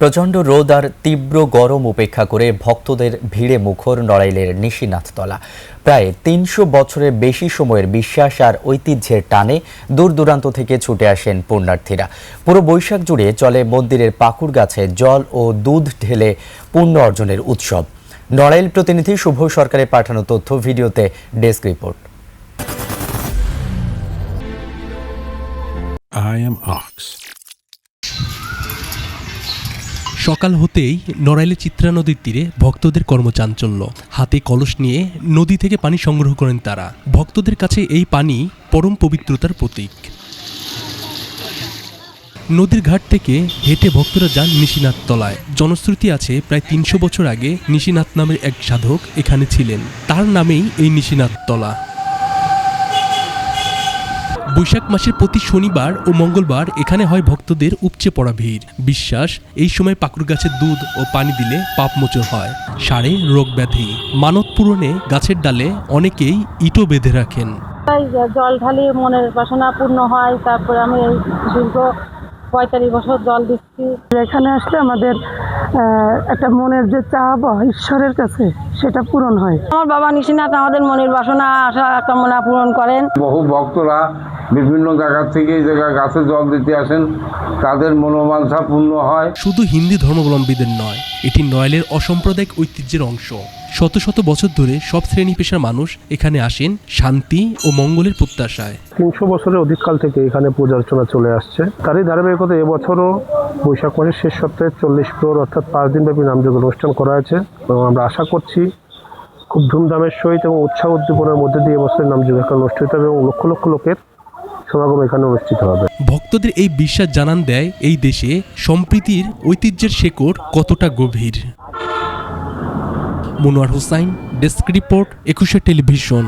প্রচণ্ড রোদ আর তীব্র গরম উপেক্ষা করে ভক্তদের ভিড়ে মুখর নড়াইলের নিশিনাথতলা। প্রায় ৩০০ বছরের বেশি সময়ের বিশ্বাস আর ঐতিহ্যের টানে দূর দূরান্ত থেকে ছুটে আসেন পুণ্যার্থীরা। পুরো বৈশাখ জুড়ে চলে মন্দিরের পাকুড় গাছে জল ও দুধ ঢেলে পুণ্য অর্জনের উৎসব। নড়াইল প্রতিনিধি শুভ সরকারের পাঠানো তথ্য ভিডিওতে ডেস্ক রিপোর্ট। সকাল হতেই নড়াইলে চিত্রা নদীর তীরে ভক্তদের কর্মচাঞ্চল্য। হাতে কলস নিয়ে নদী থেকে পানি সংগ্রহ করেন তারা। ভক্তদের কাছে এই পানি পরম পবিত্রতার প্রতীক। নদীর ঘাট থেকে হেঁটে ভক্তরা যান নিশিনাথতলায়। জনশ্রুতি আছে প্রায় ৩০০ বছর আগে নিশিনাথ নামের এক সাধক এখানে ছিলেন, তার নামেই এই নিশিনাথতলা। বৈশাখ মাসের প্রতি শনিবার ও মঙ্গলবার এখানে হয় ভক্তদের উপচে পড়া ভিড়। বিশ্বাস, এই সময় পাকুড় গাছের দুধ ও পানি দিলে পাপমোচন হয়, সারে রোগ ব্যাধি। মানত পূরণে গাছের ডালে অনেকেই ইটও বেঁধে রাখেন। জল ঢালি মনের বাসনা পূর্ণ হয়। তারপরে আমি এই দীর্ঘ ৪৫ বছর জল দিচ্ছি। এখানে আসলে আমাদের একটা মনের যে চাওয়া ঈশ্বরের কাছে সেটা পূরণ হয়। আমার বাবা নিশিনাথ আমাদের মনের বাসনা আশা কামনা পূরণ করেন। বহু ভক্তরা বিভিন্ন জায়গা থেকে এই জায়গায় গাছে জল দিতে আসেন, তাদের মনোবাঞ্ছা পূর্ণ হয়। শুধু হিন্দু ধর্মাবলম্বীদের নয়, এটি নড়াইলের অসাম্প্রদায়িক ঐতিহ্যের অংশ। শত শত বছর ধরে সব শ্রেণী পেশার মানুষ এখানে আসেন শান্তি ও মঙ্গলের প্রত্যাশায়। ৩০০ বছরের অধিককাল থেকে এখানে পূজা অর্চনা চলে আসছে। তারই ধারাবাহিকতা এবছরও বৈশাখ মাসের শেষ সপ্তাহে ৪০ প্রহর অর্থাৎ ৫ দিনব্যাপী নামযজ্ঞ অনুষ্ঠান করা হয়েছে এবং আমরা আশা করছি খুব ধুমধামের সহিত এবং উৎসাহ উদ্দীপনার মধ্যে দিয়ে এবছরের নামযজ্ঞ অনুষ্ঠিত হবে এবং লক্ষ লক্ষ লোকের সমাগম এখানে অনুষ্ঠিত হবে। ভক্তদের এই বিশ্বাস জানান দেয় এই দেশে সম্প্রীতির ঐতিহ্যের শেকড় কতটা গভীর। মনোয়ার হোসাইন, ডেস্ক রিপোর্ট, ২১শে টেলিভিশন।